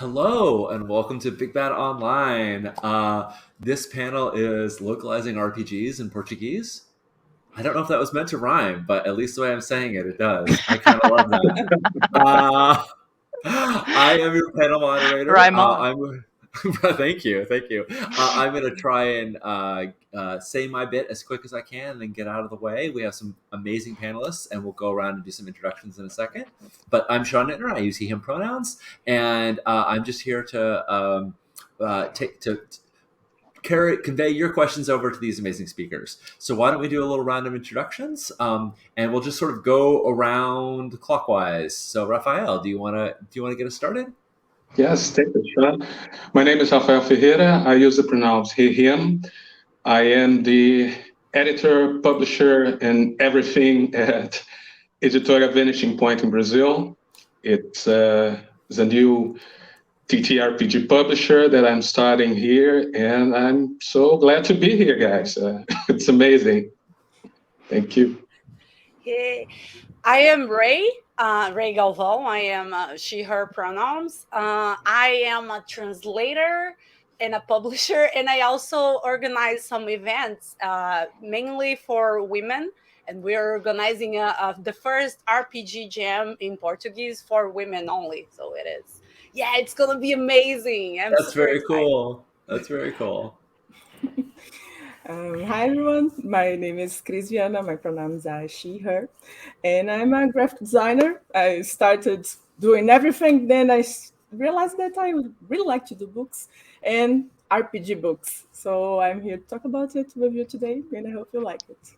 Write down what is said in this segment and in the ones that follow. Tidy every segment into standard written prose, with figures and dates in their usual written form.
Hello and welcome to Big Bad Online. This panel is localizing RPGs in Portuguese. I don't know if that was meant to rhyme, but at least the way I'm saying it, it does. I kind of love that. Uh, I am your panel moderator. Raimon. Thank you, thank you. I'm going to try and say my bit as quick as I can and then get out of the way. We have some amazing panelists, and we'll go around and do some introductions in a second. But I'm Sean Nittner. I use he/him pronouns, and I'm just here to convey your questions over to these amazing speakers. So why don't we do a little round of introductions, and we'll just sort of go around clockwise. So Rafael, do you want to get us started? Yes, thank you, Sean. My name is Rafael Ferreira. I use the pronouns he, him. I am the editor, publisher, and everything at Editora Vanishing Point in Brazil. It's a new TTRPG publisher that I'm starting here, and I'm so glad to be here, guys. It's amazing. Thank you. Hey, I am Ray Galvão. I am she, her pronouns. I am a translator and a publisher, and I also organize some events, mainly for women. And we're organizing the first RPG jam in Portuguese for women only. So it is. Yeah, it's going to be amazing. That's very cool. That's very cool. Hi everyone, my name is Cris Viana, my pronouns are she, her, and I'm a graphic designer. I started doing everything, then I realized that I would really like to do books and RPG books. So I'm here to talk about it with you today, and I hope you like it.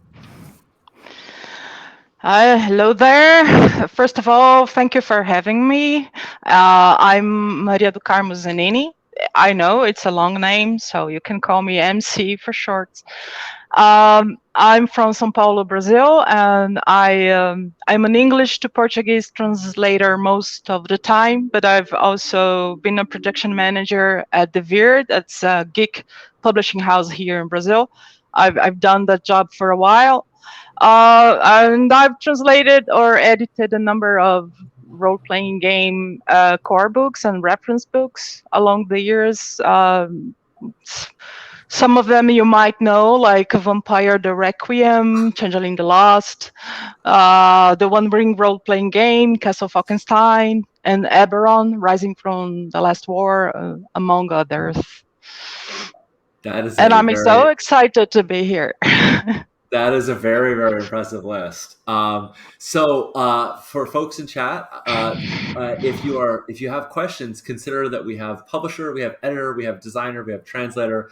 Hello there. First of all, thank you for having me. I'm Maria do Carmo Zanini. I know it's a long name, so you can call me MC for short. I'm from São Paulo, Brazil, and I'm an English to Portuguese translator most of the time, but I've also been a production manager at The Veer. That's a geek publishing house here in Brazil. I've done that job for a while. And I've translated or edited a number of role-playing game core books and reference books along the years. Some of them you might know, like Vampire the Requiem, Changeling the Lost, the One Ring role-playing game, Castle Falkenstein, and Eberron, Rising from the Last War, among others. And I'm so excited to be here. That is a very, very impressive list. So for folks in chat, if you have questions, consider that we have publisher, we have editor, we have designer, we have translator.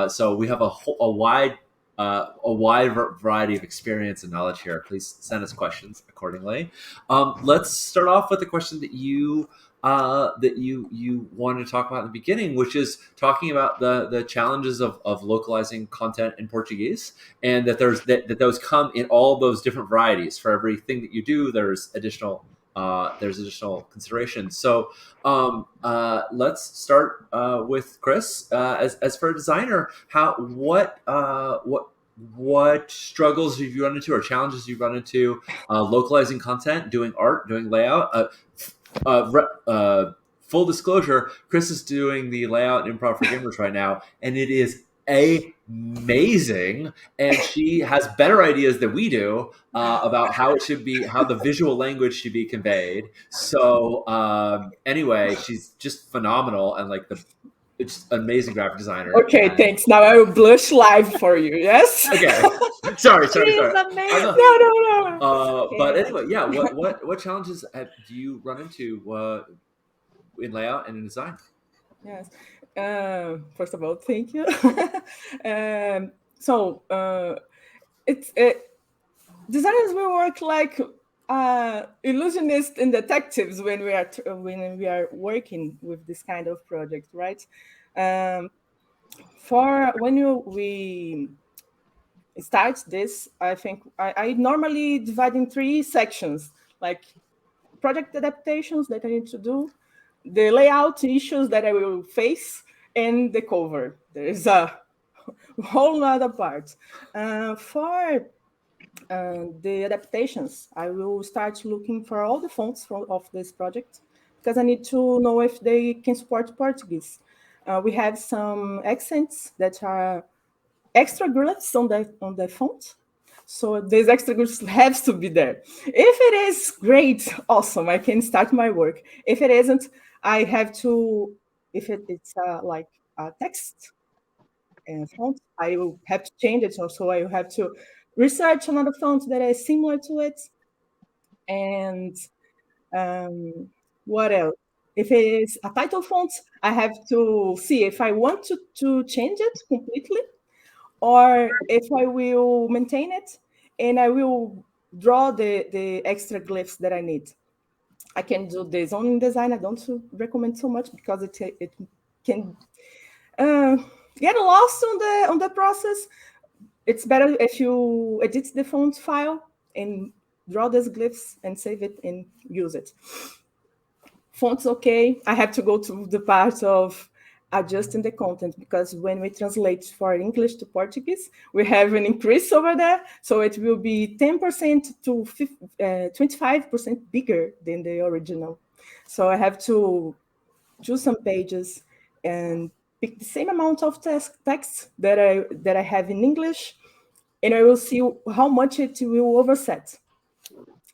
So we have a wide variety of experience and knowledge here. Please send us questions accordingly. Let's start off with the question that you wanted to talk about in the beginning, which is talking about the challenges of localizing content in Portuguese, and that those come in all those different varieties. For everything that you do, there's additional considerations. So let's start with Chris. As for a designer, what struggles have you run into or challenges you've run into localizing content, doing art, doing layout? Full disclosure, Chris is doing the layout in Improv for Gamers right now, and it is amazing. And she has better ideas than we do about how it should be, how the visual language should be conveyed. So anyway, she's just phenomenal and it's an amazing graphic designer. Okay, thanks. Now I will blush live for you. Yes. Okay. Sorry. No. But anyway, yeah. What challenges do you run into in layout and in design? Yes. First of all, thank you. Designers will work like illusionists and detectives when we are working with this kind of project, right? For when we start this, I think I normally divide in 3 sections, like project adaptations that I need to do, the layout issues that I will face, and the cover. There is a whole other part. For the adaptations, I will start looking for all the fonts of this project, because I need to know if they can support Portuguese. We have some accents that are extra glyphs on the font. So these extra glyphs have to be there. If it is great, awesome, I can start my work. If it isn't, I have to, if it's like a text font, I will have to change it. So I will have to research another font that is similar to it. And what else? If it is a title font, I have to see if I want to change it completely or if I will maintain it and I will draw the extra glyphs that I need. I can do this on InDesign. I don't recommend so much because it can get lost on the process. It's better if you edit the font file and draw these glyphs and save it and use it. Font's okay. I have to go to the part of adjusting the content because when we translate for English to Portuguese, we have an increase over there. So it will be 10% to 25% bigger than the original. So I have to choose some pages and pick the same amount of text that I have in English, and I will see how much it will overset.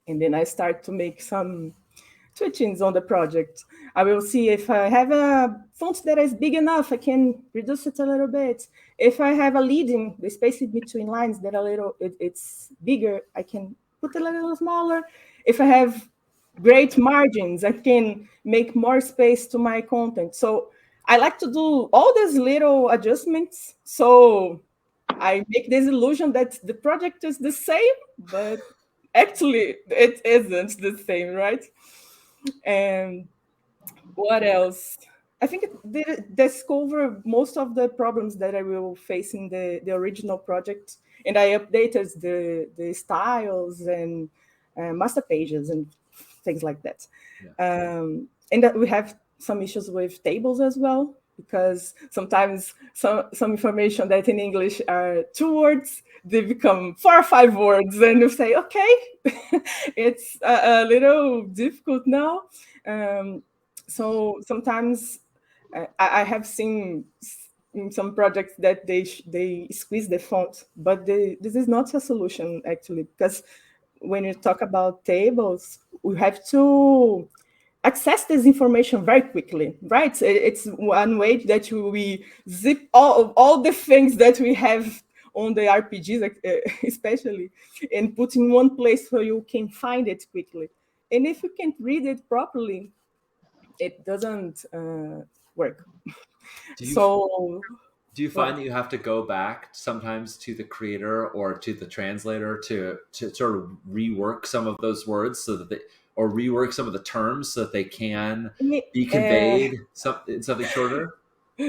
And then I start to make some switchings on the project. I will see if I have a font that is big enough, I can reduce it a little bit. If I have a leading, the space in between lines that it's bigger, I can put it a little smaller. If I have great margins, I can make more space to my content. So I like to do all these little adjustments. So I make this illusion that the project is the same, but actually it isn't the same, right? And what else? I think it discover most of the problems that I will face in the original project, and I updated the styles and master pages and things like that. Yeah. And that we have some issues with tables as well, because sometimes some information that in English are 2 words, they become 4 or 5 words, and you say, okay, it's a little difficult now. So sometimes I have seen in some projects that they squeeze the font, but this is not a solution actually, because when you talk about tables, we have to access this information very quickly, right? It's one way that we zip all the things that we have on the RPGs, especially, and put in one place so you can find it quickly. And if you can't read it properly, it doesn't work. Do you So do you find that you have to go back sometimes to the creator or to the translator to sort of rework some of those words so that they, or rework some of the terms so that they can be conveyed in something shorter?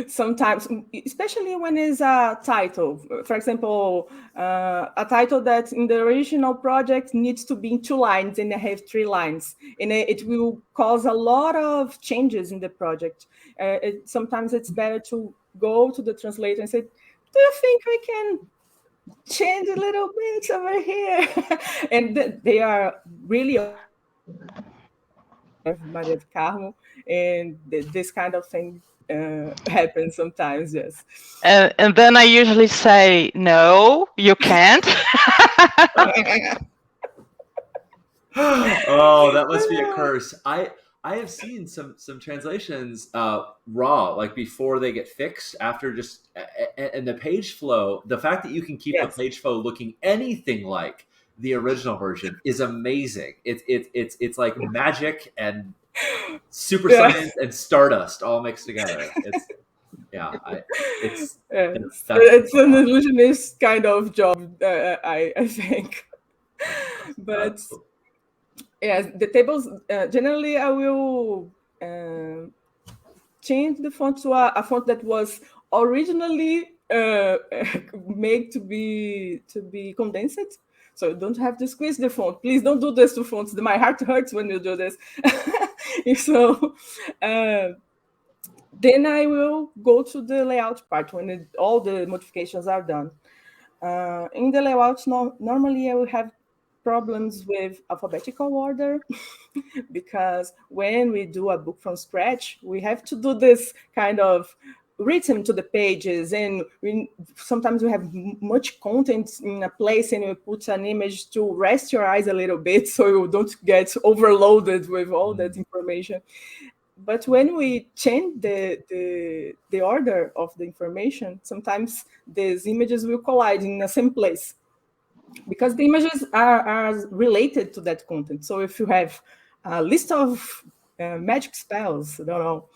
sometimes, especially when it's a title, for example, a title that in the original project needs to be in 2 lines and I have 3 lines, and it will cause a lot of changes in the project. Sometimes it's better to go to the translator and say, do you think we can change a little bit over here? And they are really Maria do Carmo, and this kind of thing happens sometimes, yes. And then I usually say, no, you can't. Oh, that must be a curse. I have seen some translations raw, like before they get fixed, after just and the page flow. The fact that you can keep the Yes. page flow looking anything like the original version is amazing. It's like magic and super Yeah. science and stardust all mixed together. It's yeah, it's Yes. that's It's an awesome. illusionist kind of job, I think. But That's cool. yes, the tables, generally I will change the font to a font that was originally made to be condensed. So you don't have to squeeze the font. Please don't do this to fonts. My heart hurts when you do this. So then I will go to the layout part when all the modifications are done. In the layout, normally I will have problems with alphabetical order because when we do a book from scratch, we have to do this kind of written to the pages, and sometimes we have much content in a place and we put an image to rest your eyes a little bit so you don't get overloaded with all that information. But when we change the order of the information, sometimes these images will collide in the same place because the images are related to that content. So if you have a list of magic spells, I don't know,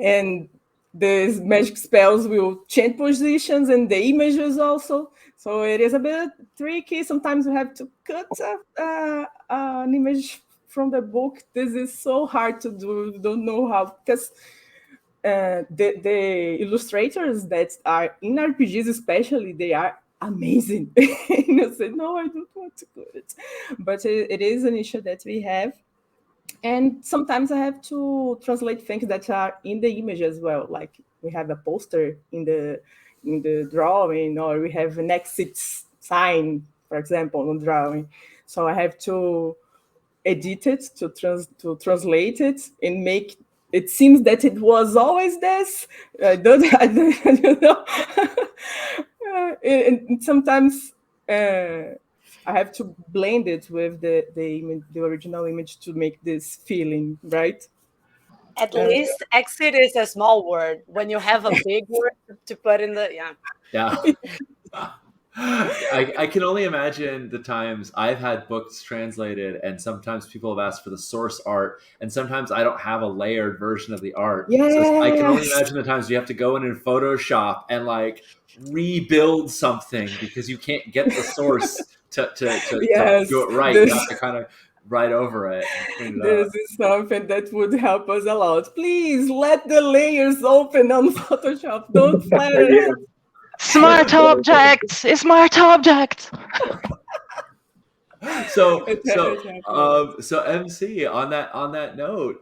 and these magic spells will change positions and the images also. So it is a bit tricky. Sometimes you have to cut an image from the book. This is so hard to do. Don't know how, because the illustrators that are in RPGs especially, they are amazing. And I said, no, I don't want to do it. But it is an issue that we have. And sometimes I have to translate things that are in the image as well. Like we have a poster in the drawing, or we have an exit sign, for example, on drawing. So I have to edit it to translate it and make it seems that it was always this. I don't know. And sometimes I have to blend it with the original image to make this feeling, right? At least exit is a small word. When you have a big word to put in the Yeah. I can only imagine the times I've had books translated, and sometimes people have asked for the source art, and sometimes I don't have a layered version of the art. Yes. So I can only imagine the times you have to go in Photoshop and like rebuild something because you can't get the source to Yes, do it right. You have to kind of write over it and clean it this up. is something that would help us a lot. Please let the layers open on Photoshop. Don't flatter it. Smart objects. Smart objects. So MC, on that note,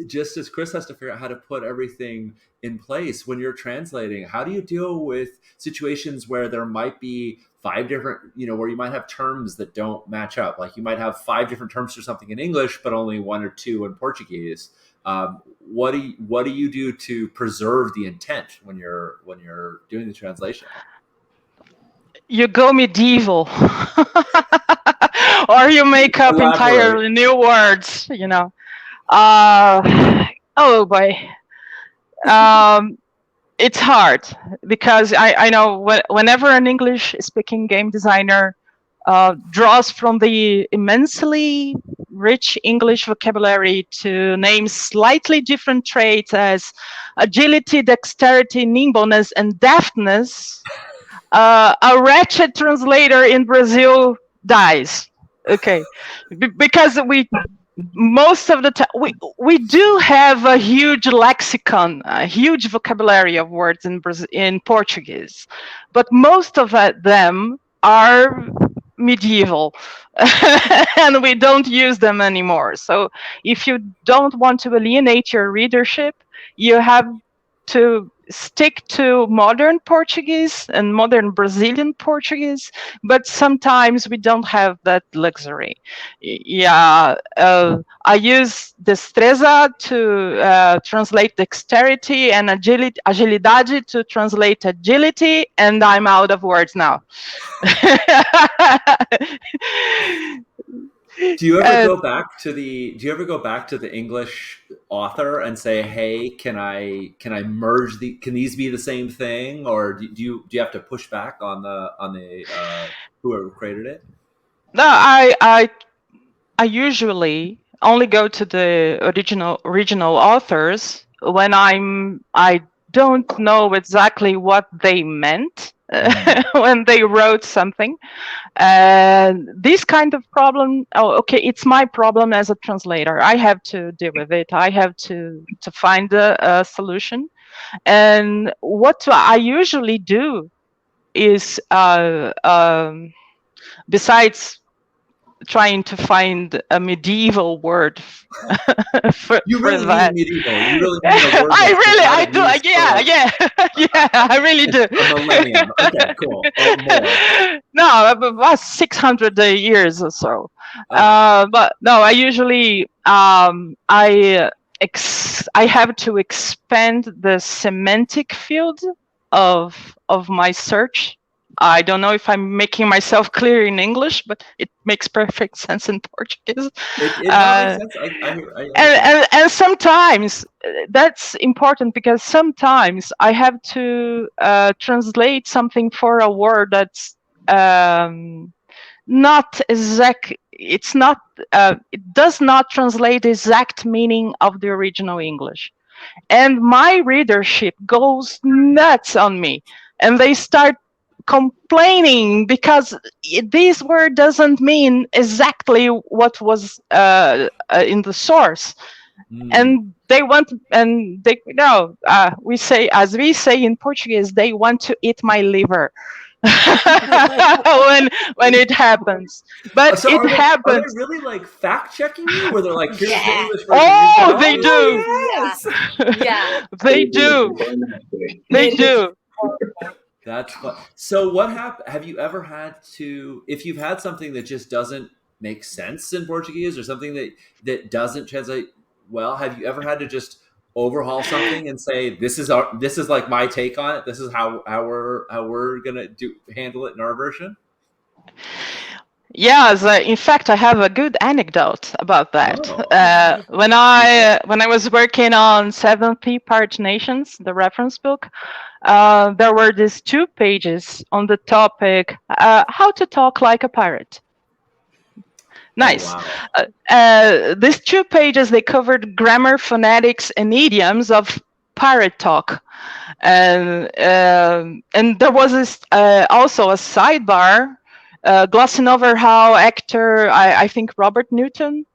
just as Chris has to figure out how to put everything in place when you're translating, how do you deal with situations where there might be 5 different, where you might have terms that don't match up? Like you might have 5 different terms for something in English, but only 1 or 2 in Portuguese. What do you do to preserve the intent when you're doing the translation? You go medieval. Or you make up entirely new words, oh boy. It's hard because I know whenever an English speaking game designer draws from the immensely rich English vocabulary to name slightly different traits as agility, dexterity, nimbleness, and deftness, a wretched translator in Brazil dies. Okay, because most of the time we do have a huge lexicon, a huge vocabulary of words in Portuguese, but most of them are medieval and we don't use them anymore. So if you don't want to alienate your readership, you have to stick to modern Portuguese and modern Brazilian Portuguese, but sometimes we don't have that luxury. Yeah, I use destreza to translate dexterity and agilidade to translate agility, and I'm out of words now. Do you ever go back to the English author and say, "Hey, can I merge can these be the same thing?" Or do you have to push back on the whoever created it? No, I usually only go to the original authors when I don't know exactly what they meant when they wrote something. And this kind of problem, it's my problem as a translator. I have to deal with it. I have to find a solution. And what I usually do is, besides trying to find a medieval word for You really that. mean medieval. You really mean a word I do. Yeah. I really do. A millennium. Okay, cool. Or more. No, about 600 years or so. Okay. But no, I usually I have to expand the semantic field of my search. I don't know if I'm making myself clear in English, but it makes perfect sense in Portuguese. It now makes sense. I understand. And sometimes that's important because sometimes I have to translate something for a word that's not exact. It's not. It does not translate the exact meaning of the original English, and my readership goes nuts on me, and they start complaining because this word doesn't mean exactly what was in the source. And they want, and they no, we say, as we say in Portuguese, they want to eat my liver when it happens. But So it are they happens. really like fact checking you? Where they're like, here's the Yeah. English version. Oh, they do. Yes. Yeah. They do. They do. That's fun. So what happened? Have you ever had to, if you've had something that just doesn't make sense in Portuguese, or something that doesn't translate well, have you ever had to just overhaul something and say, this is like my take on it. This is how we're gonna handle it in our version. Yes, in fact, I have a good anecdote about that. Oh. When I was working on 70 Part Nations, the reference book, there were these 2 pages on the topic how to talk like a pirate. Nice. Oh, wow. These 2 pages, they covered grammar, phonetics, and idioms of pirate talk. And there was this, also a sidebar glossing over how actor, I think Robert Newton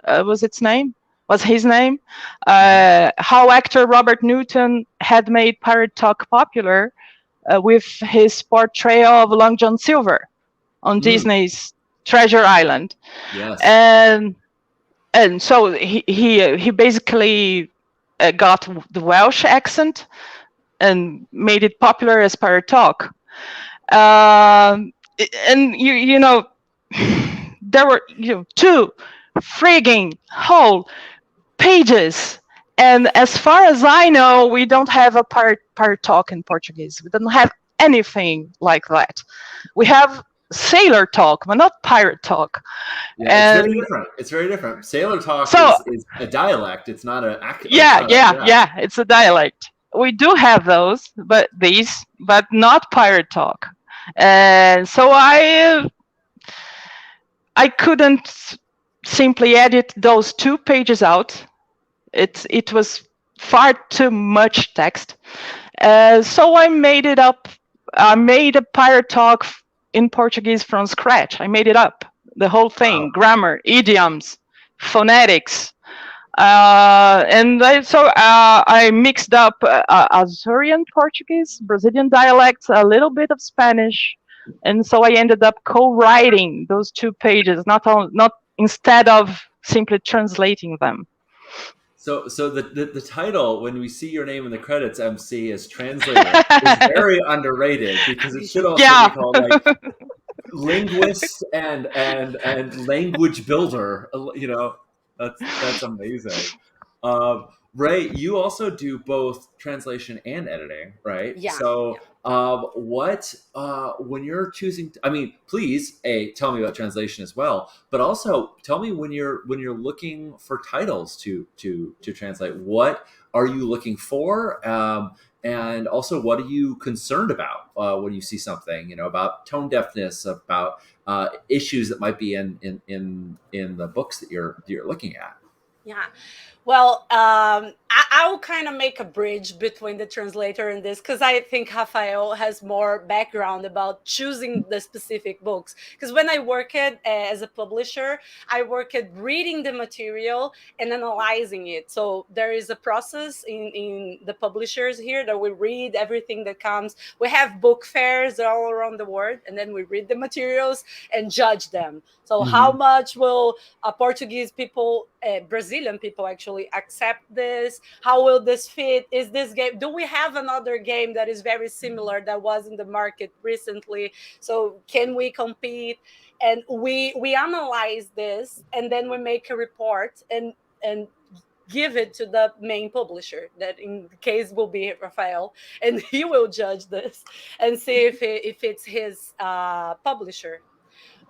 was his name, how actor Robert Newton had made pirate talk popular with his portrayal of Long John Silver on Disney's Treasure Island. Yes. And so he basically got the Welsh accent and made it popular as pirate talk. And you know, there were 2 frigging whole pages. And as far as I know, we don't have a pirate talk in Portuguese. We don't have anything like that. We have sailor talk, but not pirate talk. Yeah, it's very different. It's very different. Sailor talk is a dialect. It's not an accent. Yeah. It's a dialect. We do have those, but not pirate talk. And so I couldn't simply edit those 2 pages out. It was far too much text. So I made it up. I made a pirate talk in Portuguese from scratch. I made it up, the whole thing, grammar, idioms, phonetics. And I mixed up Azorian Portuguese, Brazilian dialects, a little bit of Spanish. And so I ended up co-writing those 2 pages, not instead of simply translating them. So the title, when we see your name in the credits, MC, as translator, is very underrated, because it should also be called like linguist and language builder. That's amazing. Ray, you also do both translation and editing, right? Yeah. So when you're choosing, I mean, please tell me about translation as well, but also tell me when you're looking for titles to translate, what are you looking for, and also what are you concerned about when you see something, about tone deafness, about issues that might be in the books that you're looking at. Yeah. Well, I'll kind of make a bridge between the translator and this, because I think Rafael has more background about choosing the specific books. Because when I work as a publisher, I work at reading the material and analyzing it. So there is a process in the publishers here that we read everything that comes. We have book fairs all around the world, and then we read the materials and judge them. So how much will Portuguese people, Brazilian people actually accept this? How will this fit? Is this game? Do we have another game that is very similar that was in the market recently? So can we compete? And we analyze this, and then we make a report and give it to the main publisher. That in the case will be Rafael, and he will judge this and see if it's his publisher.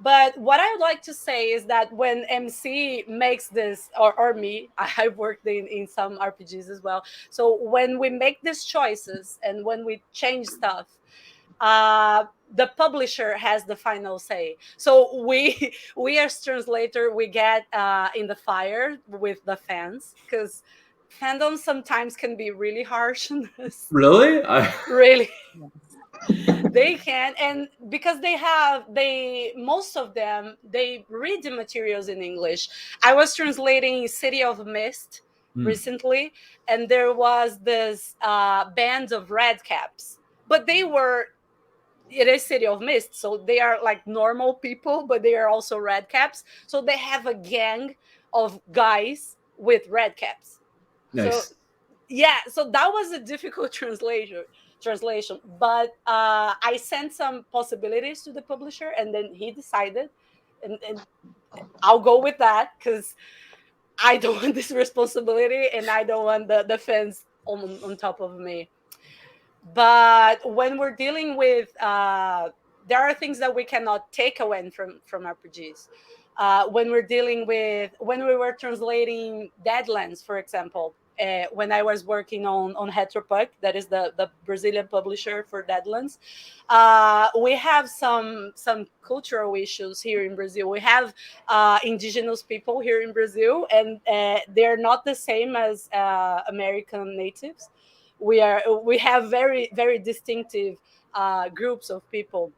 But what I would like to say is that when MC makes this, or me, I worked in some RPGs as well. So when we make these choices and when we change stuff, the publisher has the final say. So we as translator, we get in the fire with the fans, because fandom sometimes can be really harsh on this. Really? Really. They can, and because most of them, they read the materials in English. I was translating City of Mist recently, and there was this band of red caps, but it is City of Mist, so they are like normal people, but they are also red caps. So they have a gang of guys with red caps. Nice. So yeah, so that was a difficult translation, but I sent some possibilities to the publisher, and then he decided, and I'll go with that, because I don't want this responsibility, and I don't want the fans on top of me. But when we're dealing with there are things that we cannot take away from RPGs. When we were translating Deadlands, for example, when I was working on Retropunk, that is the Brazilian publisher for Deadlands, we have some cultural issues here in Brazil. We have indigenous people here in Brazil, and they're not the same as American natives. We have very, very distinctive groups of people.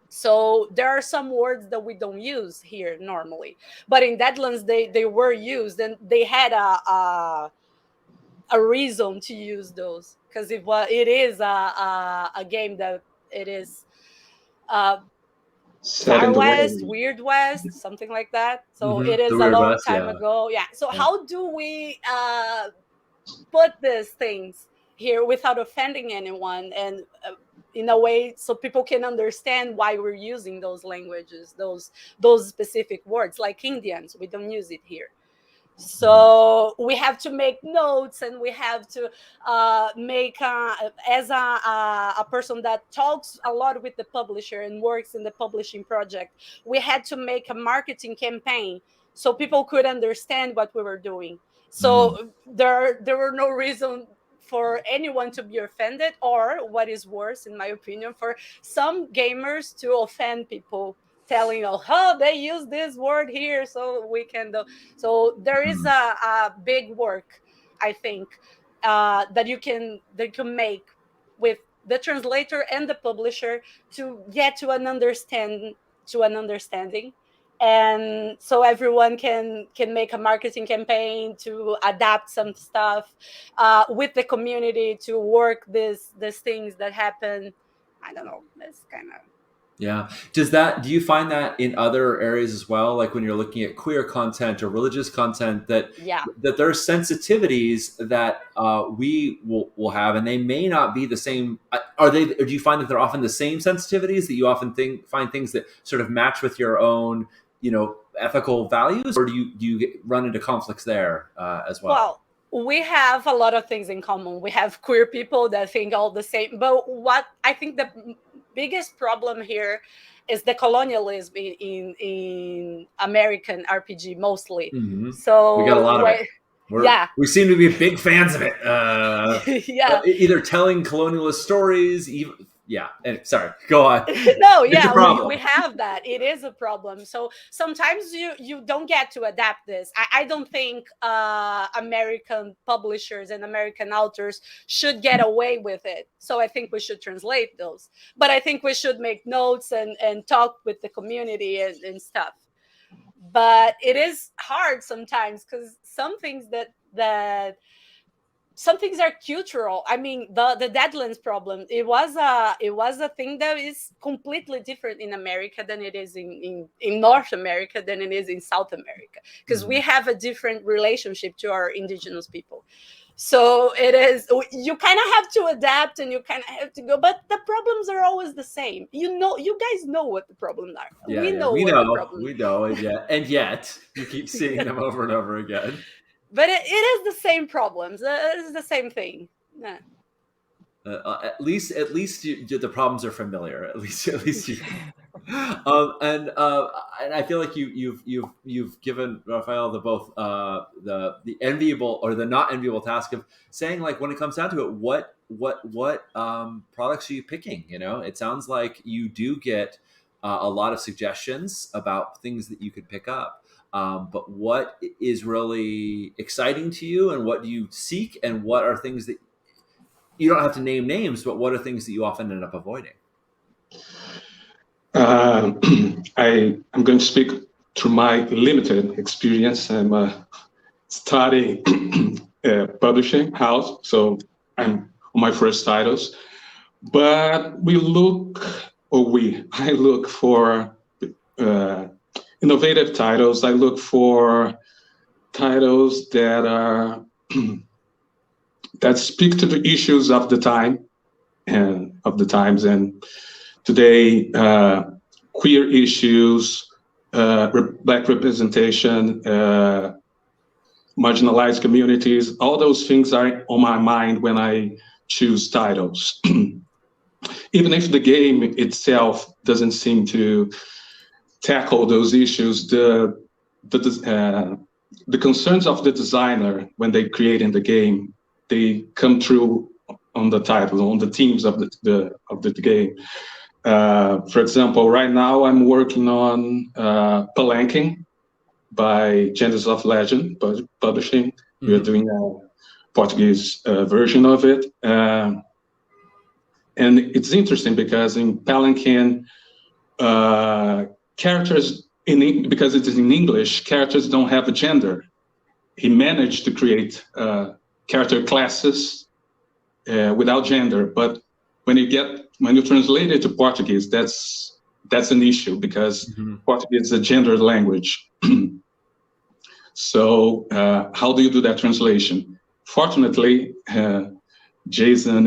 So there are some words that we don't use here normally, but in Deadlands they were used, and they had a reason to use those, because it is a game that it is Set Far in the West, world. Weird West, something like that. So it The is a Weird long West, time yeah. ago. Yeah. So Yeah. how do we put these things here without offending anyone, and in a way so people can understand why we're using those languages, those specific words? Like Indians, we don't use it here. So we have to make notes, and we have to make as a person that talks a lot with the publisher and works in the publishing project, we had to make a marketing campaign so people could understand what we were doing. So there were no reason for anyone to be offended, or what is worse, in my opinion, for some gamers to offend people, telling, oh, they use this word here, so we can do. So there is a big work, I think, that you can make with the translator and the publisher to get to an understanding, and so everyone can make a marketing campaign to adapt some stuff with the community to work these things that happen. I don't know. This kind of. Yeah. Do you find that in other areas as well? Like when you're looking at queer content or religious content, that Yeah. there are sensitivities that we will have, and they may not be the same. Or do you find that they're often the same sensitivities, that you often find things that sort of match with your own, ethical values, or do you run into conflicts there as well? Well, we have a lot of things in common. We have queer people that think all the same. But what I think the biggest problem here is the colonialism in American RPG mostly. Mm-hmm. We got a So lot of it. yeah, We seem to be big fans of it. yeah. Either telling colonialist stories, yeah. And sorry, go on. No, It's a yeah, problem. we have that. It is a problem. So sometimes you don't get to adapt this. I don't think American publishers and American authors should get away with it. So I think we should translate those. But I think we should make notes and talk with the community and stuff. But it is hard sometimes because some things that some things are cultural. I mean, the Deadlands problem, it was a thing that is completely different in America than it is in North America than it is in South America, because we have a different relationship to our indigenous people. So it is, you kind of have to adapt and you kind of have to go, but the problems are always the same. You guys know what the problems are. Yeah, We yeah, know what the problem. we know, and yet you keep seeing them over and over again. But it is the same problems. It's the same thing. Yeah. At least the problems are familiar. At least you. And I feel like you've given Raphael the enviable or the not enviable task of saying, like, when it comes down to it, what products are you picking? You know, it sounds like you do get a lot of suggestions about things that you could pick up. But what is really exciting to you, and what do you seek, and what are things that you don't have to name names, but what are things that you often end up avoiding? I'm going to speak through my limited experience. I'm studying publishing house, so I'm on my first titles. But I look for innovative titles. I look for titles that are that speak to the issues of the time and of the times. And today, queer issues, Black representation, marginalized communities, all those things are on my mind when I choose titles. Even if the game itself doesn't seem to tackle those issues, the concerns of the designer when they create in the game, they come through on the title, on the themes of the game. For example, right now I'm working on Palanquing by Genders of Legend Publishing. Mm-hmm. We are doing a Portuguese version of it. And it's interesting because in Palanquing, characters, because it is in English, characters don't have a gender. He managed to create character classes without gender, but when you translate it to Portuguese, that's an issue because Portuguese is a gendered language. So how do you do that translation? Fortunately, Jason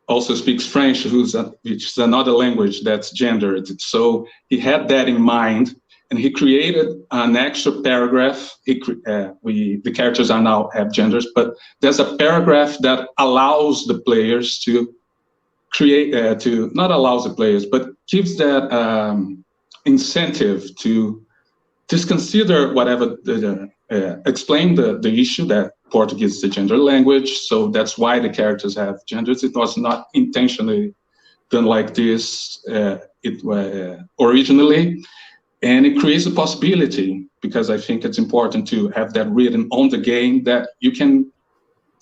also speaks French, which is another language that's gendered. So he had that in mind, and he created an extra paragraph. The characters are now have genders, but there's a paragraph that allows the players to create, not allows the players, but gives that incentive to just consider whatever, explain the issue that Portuguese is a gender language, so that's why the characters have genders. It was not intentionally done like this originally, and it creates a possibility, because I think it's important to have that written on the game, that you can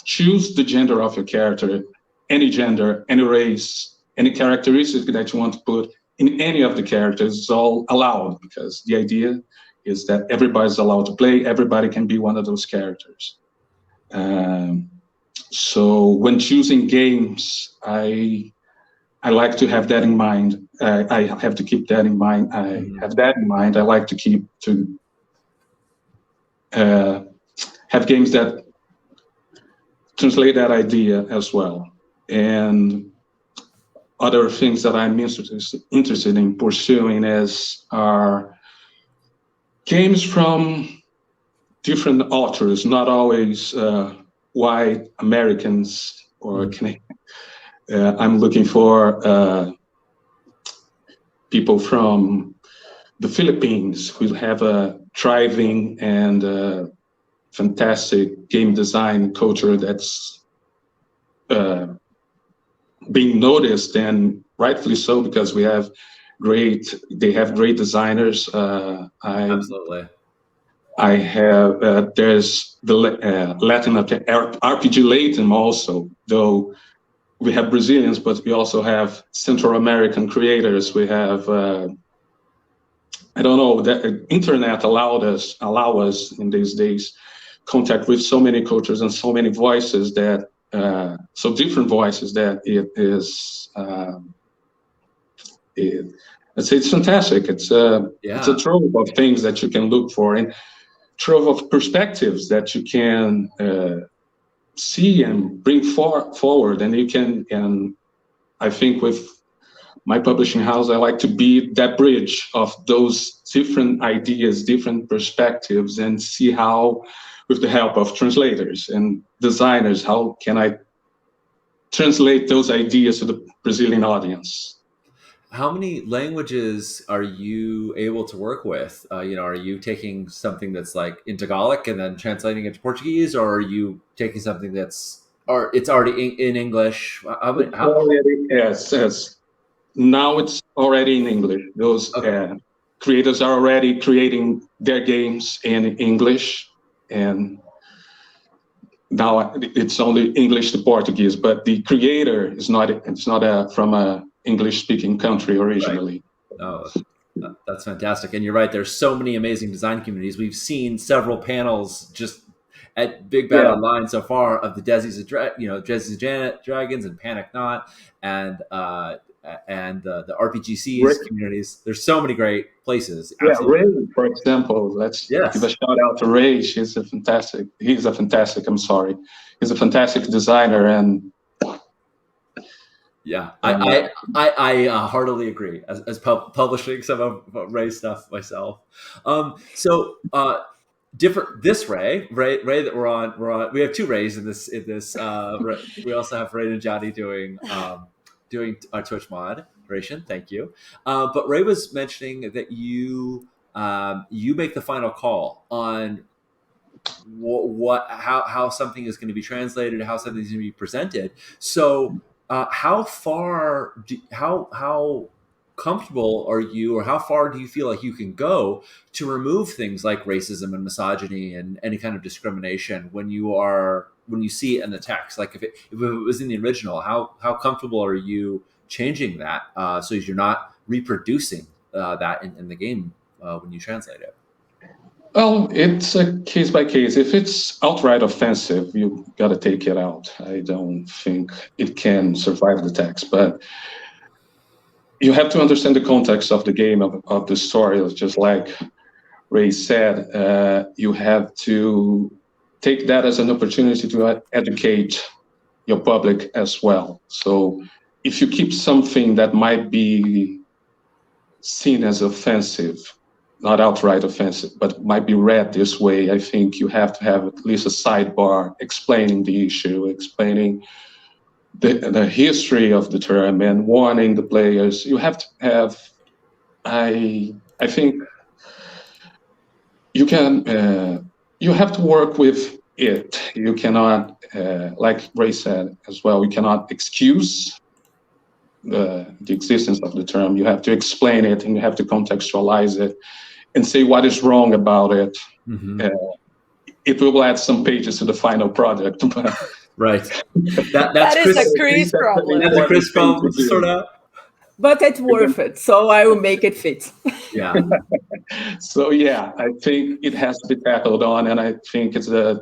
choose the gender of your character, any gender, any race, any characteristic that you want to put in any of the characters is all allowed, because the idea is that everybody's allowed to play, everybody can be one of those characters. So when choosing games, I like to have that in mind. I have to keep that in mind. I have that in mind. I like to have games that translate that idea as well. And other things that I'm interested in pursuing are games from different authors, not always white Americans or Canadian. I'm looking for people from the Philippines who have a thriving and fantastic game design culture that's being noticed and rightfully so, because they have great designers. Absolutely. I have there's the Latin RPG Latin also, though we have Brazilians, but we also have Central American creators. We have I don't know, the internet allow us in these days contact with so many cultures and so many voices that so different voices that it's fantastic. It's a trove of things that you can look for, and trove of perspectives that you can see and bring forward, and you can. And I think with my publishing house, I like to be that bridge of those different ideas, different perspectives, and see how, with the help of translators and designers, how can I translate those ideas to the Brazilian audience. How many languages are you able to work with? Are you taking something that's like in Tagalog and then translating it to Portuguese, or are you taking something it's already in English? Yes. Now it's already in English. Those creators are already creating their games in English, and now it's only English to Portuguese. But the creator is not. It's not from a English-speaking country originally. Right. Oh, that's fantastic. And you're right. There's so many amazing design communities. We've seen several panels just at Big Bad Online so far of the Desi's Dragons and Panic Not and the RPGCs communities. There's so many great places. Yeah, Ray, for example. Let's give a shout out to Ray. He's a fantastic designer, and yeah, I heartily agree. As publishing some of Ray's stuff myself. This Ray that we're on. We have two Rays in this. We also have Ray and Johnny doing our Twitch moderation. Thank you. But Ray was mentioning that you make the final call on how something is going to be translated, how something is going to be presented. So how comfortable are you, or how far do you feel like you can go to remove things like racism and misogyny and any kind of discrimination when you see it in the text? Like if it was in the original, how comfortable are you changing that so you're not reproducing that in the game when you translate it? Well, it's a case by case. If it's outright offensive, you got to take it out. I don't think it can survive the text, but you have to understand the context of the game, of the story. It's just like Ray said, you have to take that as an opportunity to educate your public as well. So if you keep something that might be seen as offensive, not outright offensive, but might be read this way, I think you have to have at least a sidebar explaining the issue, explaining the history of the term, and warning the players. You have to have, I think you can, you have to work with it. You cannot, like Ray said as well, you cannot excuse the existence of the term. You have to explain it, and you have to contextualize it and say what is wrong about it. Mm-hmm. It will add some pages to the final product. But right. That is a Chris problem. That's a Chris problem, sort of. But it's worth it, so I will make it fit. Yeah. So yeah, I think it has to be tackled on, and I think it's a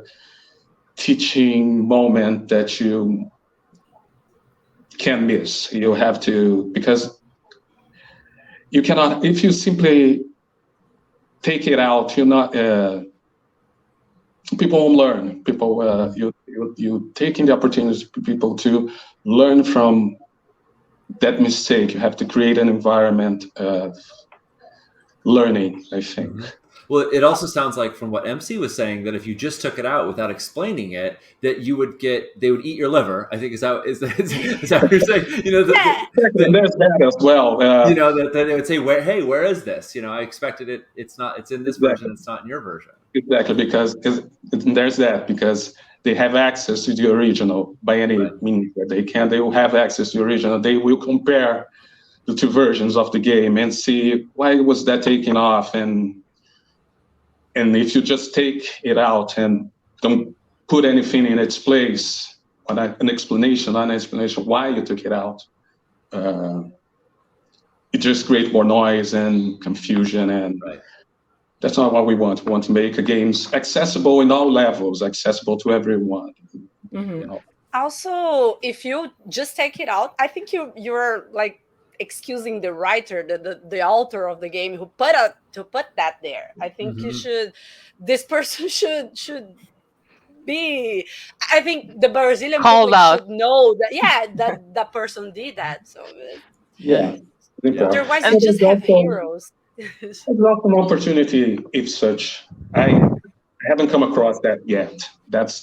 teaching moment that you can't miss. You have to, because you cannot, if you simply take it out, you're not, people won't learn. People, you taking the opportunity for people to learn from that mistake. You have to create an environment of learning, I think. Mm-hmm. Well, it also sounds like from what MC was saying that if you just took it out without explaining it, that they would eat your liver. I think is that what you're saying? And there's that as well. That they would say, where is this? I expected it. It's not. It's in this version. It's not in your version. Exactly, because there's that, because they have access to the original by any means that they can. They will have access to the original. They will compare the two versions of the game and see why was that taking off, and if you just take it out and don't put anything in its place, an explanation why you took it out, it just creates more noise and confusion, and that's not what we want. We want to make games accessible in all levels, accessible to everyone. Mm-hmm. Also, if you just take it out, I think you're like excusing the writer, the author of the game who put that there. I think you should. This person should be. I think the Brazilian Called public out. should know that. Yeah, that person did that. So Yeah. otherwise, And you just have heroes. It's also an opportunity, if such. I haven't come across that yet.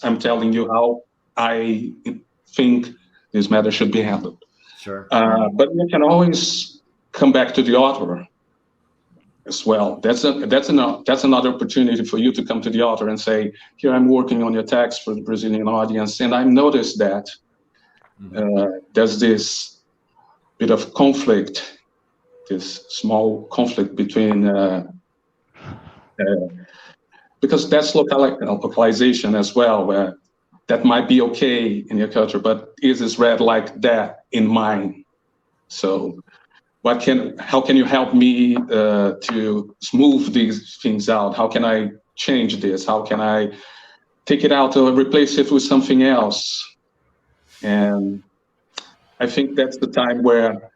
I'm telling you how I think this matter should be handled. Sure. But you can always come back to the author as well. That's another opportunity for you to come to the author and say, here, I'm working on your text for the Brazilian audience, and I noticed that there's this bit of conflict, this small conflict between, because that's localization as well, where that might be okay in your culture, but is this read like that in mine? So how can you help me to smooth these things out? How can I change this? How can I take it out or replace it with something else? And I think that's the time where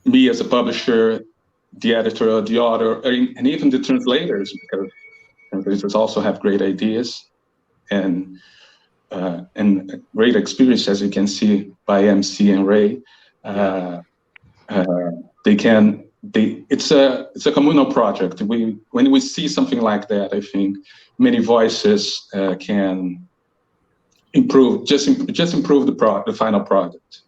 me as a publisher, the editor, the author, and even the translators, because translators also have great ideas and great experience, as you can see by MC and Ray. It's a communal project. When we see something like that, I think many voices can improve the final product.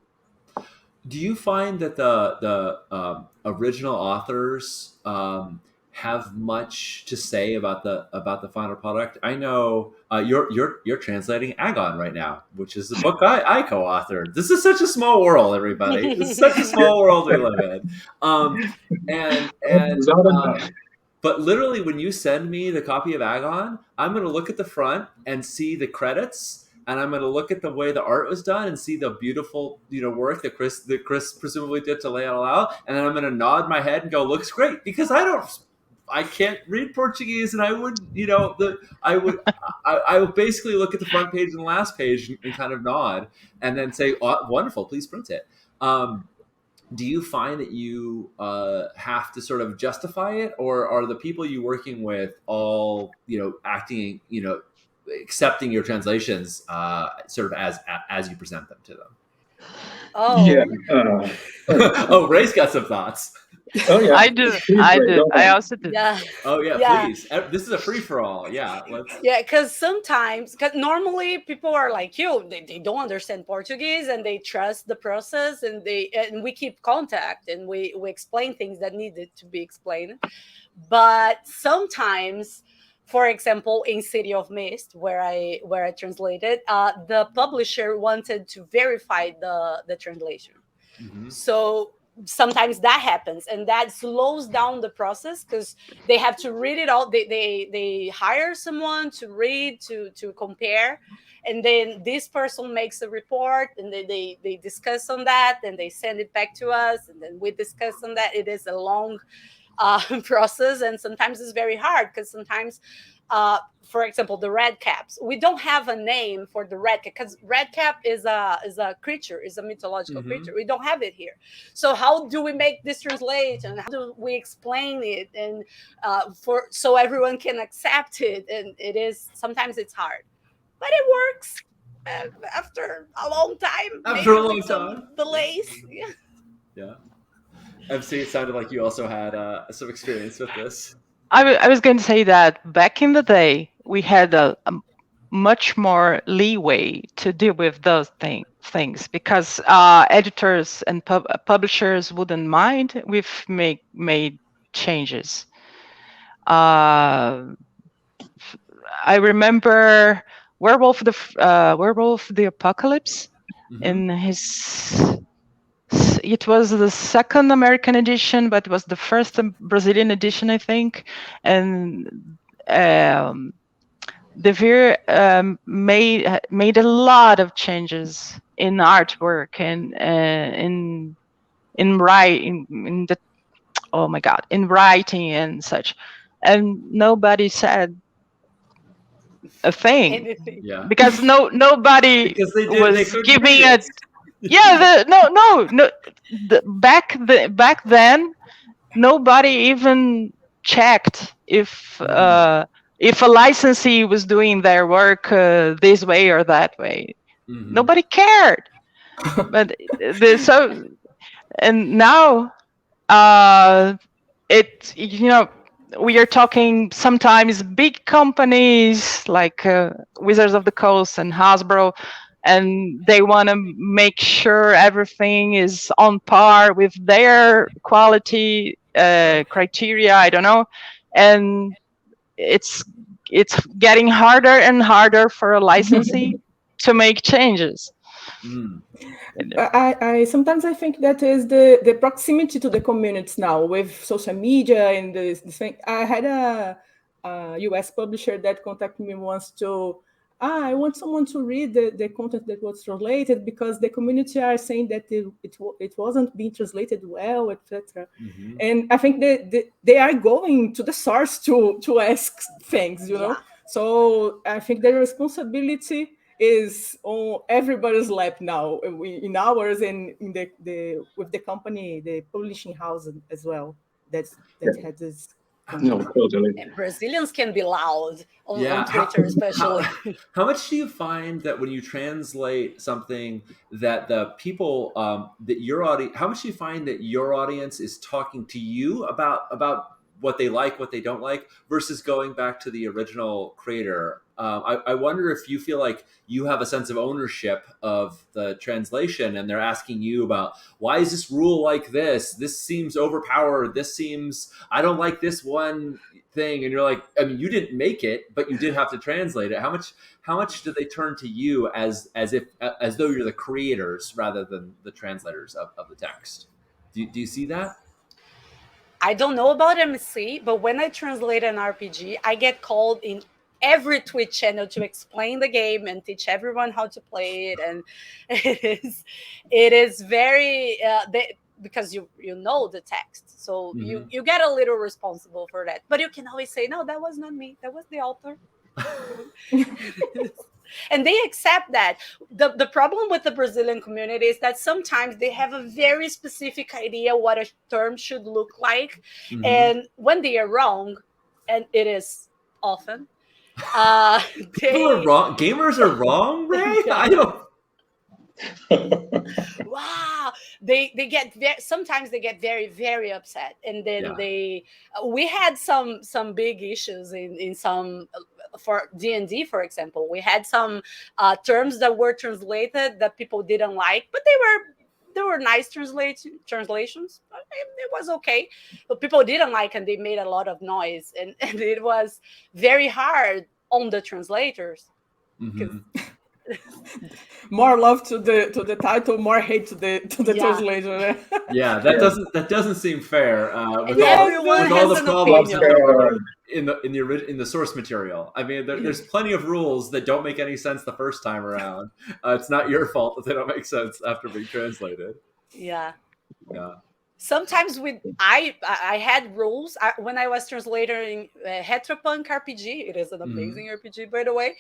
Do you find that the original authors have much to say about the final product? I know you're translating Agon right now, which is the book I co-authored. This is such a small world, everybody. This is such a small world we live in. But literally, when you send me the copy of Agon, I'm going to look at the front and see the credits, and I'm going to look at the way the art was done and see the beautiful, work that Chris presumably did to lay it all out, and then I'm going to nod my head and go, "Looks great," because I can't read Portuguese, and I would, I would basically look at the front page and the last page and kind of nod, and then say, "Oh, wonderful, please print it." Do you find that you have to sort of justify it, or are the people you're working with all, acting, accepting your translations sort of as you present them to them? Oh. Yeah. Oh, Ray's got some thoughts. Oh yeah. I do. I also do. Yeah. Oh yeah, please. This is a free for all. Yeah, because normally people are like you, they don't understand Portuguese and they trust the process, and we keep contact and we explain things that needed to be explained. But sometimes, for example, in City of Mist, where I translated, the publisher wanted to verify the translation. So sometimes that happens, and that slows down the process because they have to read it all. They hire someone to read, to compare, and then this person makes a report, and they discuss on that, and they send it back to us, and then we discuss on that. It is a long process, and sometimes it's very hard because sometimes for example, the red caps, we don't have a name for the red cap because red cap is a creature, is a mythological creature. We don't have it here. So how do we make this translation? How do we explain it, and so everyone can accept it? And sometimes it's hard, but it works after a long time. After a long time, delays. Yeah. MC, it sounded like you also had some experience with this. I was going to say that back in the day, we had a much more leeway to deal with those things because editors and publishers wouldn't mind. We've made changes. I remember Werewolf the Apocalypse in his it was the second American edition, but it was the first Brazilian edition, I think. And De Veer made a lot of changes in artwork and in writing, in the in writing and such, and nobody said a thing. Anything. Yeah. Because nobody Because they was couldn't giving read it. Yeah, back then, nobody even checked if a licensee was doing their work this way or that way. Nobody cared. But and now we are talking sometimes big companies like Wizards of the Coast and Hasbro, and they want to make sure everything is on par with their quality criteria. I don't know, and it's getting harder and harder for a licensee to make changes. I sometimes I think that is the proximity to the communities now with social media and this thing. I had a US publisher that contacted me once to I want someone to read the content that was translated because the community are saying that it wasn't being translated well, etc. And I think they are going to the source to ask things, you know. So I think the responsibility is on everybody's lap now, in ours and in the with the company, the publishing house as well. That had this. No, totally. And Brazilians can be loud on Twitter, especially. How much do you find that when you translate something that the people that your audience, how much do you find that your audience is talking to you about what they like, what they don't like, versus going back to the original creator? I wonder if you feel like you have a sense of ownership of the translation and they're asking you about, why is this rule like this? This seems overpowered. This seems, I don't like this one thing. And you're like, I mean, you didn't make it, but you did have to translate it. How much do they turn to you as though you're the creators rather than the translators of the text? Do you see that? I don't know about MC, but when I translate an RPG, I get called in every Twitch channel to explain the game and teach everyone how to play it. And it is very because you know the text, so you get a little responsible for that. But you can always say, no, that was not me, that was the author. And they accept that. The problem with the Brazilian community is that sometimes they have a very specific idea what a term should look like. And when they are wrong, and it is often, people are wrong. Gamers are wrong, Ray? I don't. Wow, they get sometimes they get very, very upset, and then we had some big issues in some for D&D, for example. We had some terms that were translated that people didn't like, but they were nice translations. It was okay, but people didn't like, and they made a lot of noise, and it was very hard on the translators. More love to the title, more hate to the translation. Yeah, that doesn't seem fair. With everyone all has the problems opinion. in the source material. I mean, there's plenty of rules that don't make any sense the first time around. It's not your fault that they don't make sense after being translated. Yeah. Sometimes I had rules when I was translating Retropunk RPG. It is an amazing RPG, by the way.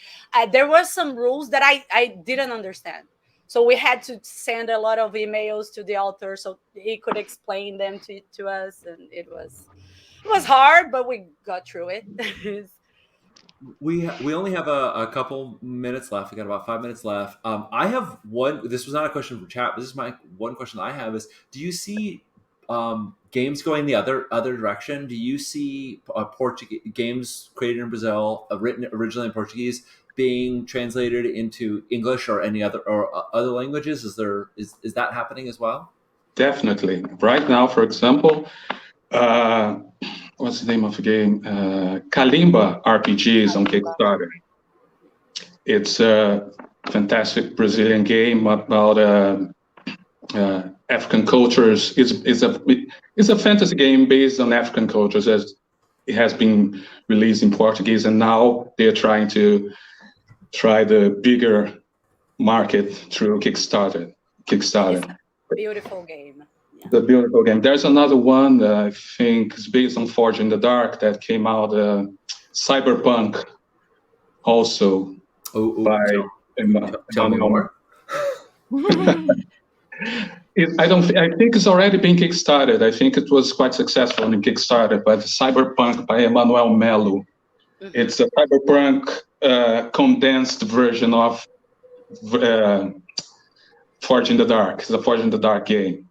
There were some rules that I didn't understand, so we had to send a lot of emails to the author so he could explain them to us, and it was hard, but we got through it. We only have a couple minutes left. We got about 5 minutes left. I have one. This was not a question from chat, but this is my one question I have: is do you see games going the other direction? Do you see Portuguese games created in Brazil, written originally in Portuguese, being translated into English or any other languages? Is that happening as well? Definitely. Right now, for example, what's the name of the game? Kalimba RPG is on Kickstarter. It's a fantastic Brazilian game about African cultures. It's a fantasy game based on African cultures, as it has been released in Portuguese, and now they're trying to try the bigger market through Kickstarter. It's a beautiful game. Yeah. The beautiful game. There's another one that I think is based on Forge in the Dark that came out, Cyberpunk, also by tell me more. I think it's already been kickstarted. I think it was quite successful in Kickstarter, but Cyberpunk by Emmanuel Melo. Mm-hmm. It's a cyberpunk condensed version of Forge in the Dark. It's a Forge in the Dark game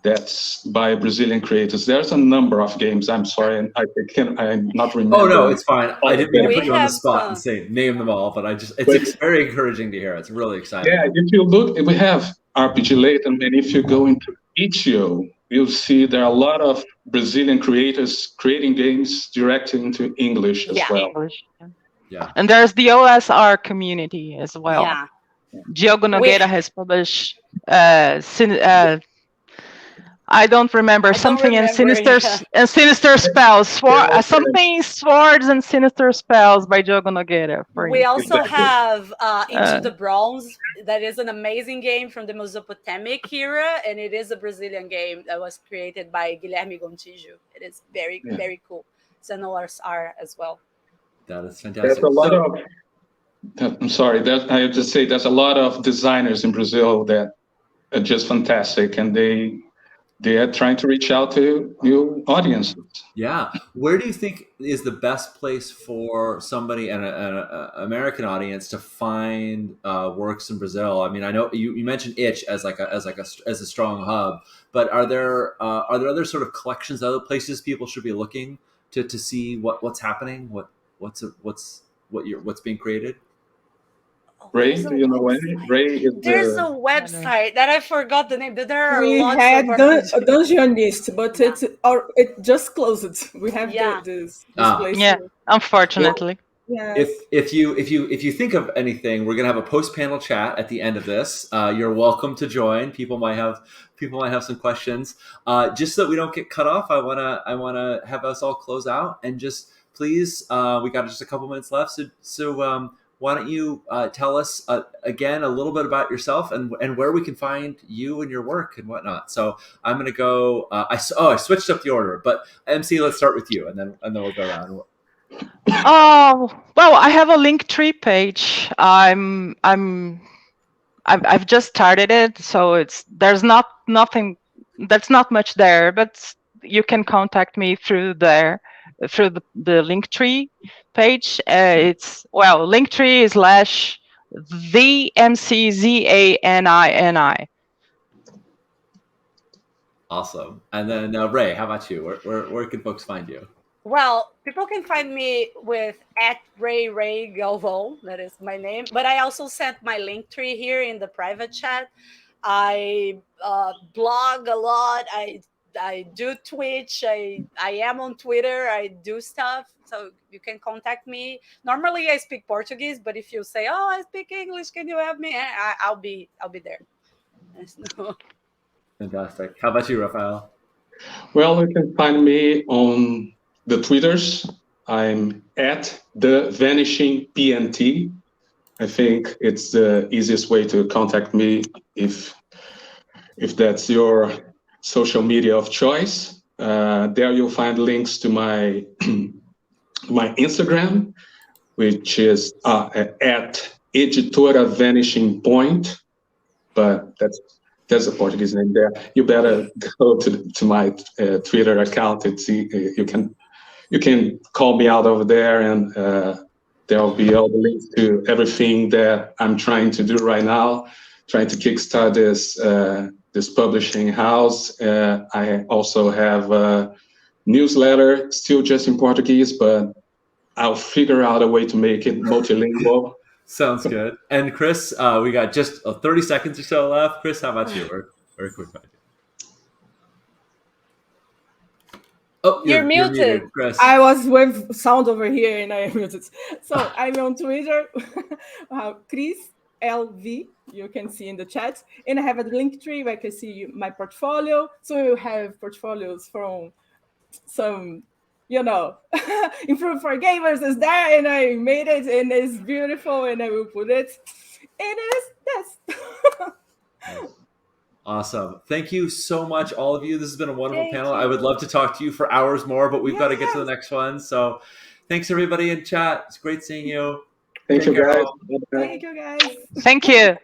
that's by Brazilian creators. There's a number of games. I'm sorry, I'm not remembering. Oh no, it's fine. I didn't mean to put you on the spot and say name them all, but it's very encouraging to hear. It's really exciting. Yeah, if you look, we have RPG Latam, and if you go into Itch.io, you'll see there are a lot of Brazilian creators creating games directed into English as well. English. Yeah, and there's the OSR community as well. Yeah. Diogo Nogueira has published I don't remember something in Sinister Spells. Something Swords and Sinister Spells by Diogo Nogueira. We also have Into the Bronze. That is an amazing game from the Mesopotamic era, and it is a Brazilian game that was created by Guilherme Gontijo. It is very, very cool. It's an OSR as well. That is fantastic. There's a lot of. I'm sorry. I have to say, there's a lot of designers in Brazil that are just fantastic, and they are trying to reach out to new audiences. Yeah. Where do you think is the best place for somebody and an American audience to find works in Brazil? I mean, I know you mentioned Itch as a strong hub, but are there other sort of collections, other places people should be looking to see what's happening, what's being created? Ray, do you know any? Ray is There's a website that I forgot the name. There are lots had of Dungeonist, but it just closed. We have this place. Yeah, unfortunately. Well, if you think of anything, we're gonna have a post panel chat at the end of this. You're welcome to join. People might have some questions. Just so that we don't get cut off, I wanna have us all close out and just please. We got just a couple minutes left, so. Why don't you tell us again a little bit about yourself and where we can find you and your work and whatnot. So I'm going to go. I switched up the order, but MC, let's start with you, and then we'll go around. Oh well, I have a Linktree page. I've just started it, so there's nothing. That's not much there, but you can contact me through there. Through the Linktree page. It's Linktree /TheMCZANINI. Awesome. And then Ray, how about you? Where can folks find you? Well, people can find me with @Ray Galvão. That is my name. But I also sent my Linktree here in the private chat. I blog a lot. I do Twitch. I am on Twitter. I do stuff. So you can contact me. Normally I speak Portuguese, but if you say, "Oh, I speak English, can you help me?" I'll be there. Fantastic. How about you, Rafael? Well, you can find me on the Twitters. I'm @TheVanishingPNT. I think it's the easiest way to contact me if that's your social media of choice. There you'll find links to my my Instagram, which is @Editora Vanishing Point, but that's a Portuguese name there. You better go to my Twitter account and see. You can call me out over there, and there'll be all the links to everything that I'm trying to do right now, trying to kickstart this publishing house. I also have a newsletter, still just in Portuguese, but I'll figure out a way to make it multilingual. Sounds good. And Chris, we got just 30 seconds or so left. Chris, how about you? Where can we find you? Oh, you're muted, Chris. I was with sound over here and I am muted. So I'm on Twitter, Chris LV, you can see in the chat. And I have a link tree where I can see my portfolio. So you have portfolios from some, Improve for Gamers is there, and I made it, and it's beautiful, and I will put it. And yes. Awesome. Thank you so much, all of you. This has been a wonderful Thank panel. you. I would love to talk to you for hours more, but we've got to get to the Yes. next one. So thanks, everybody in chat. It's great seeing you. Thank Take you, care, guys. all. Bye-bye. Thank you, guys. Thank you.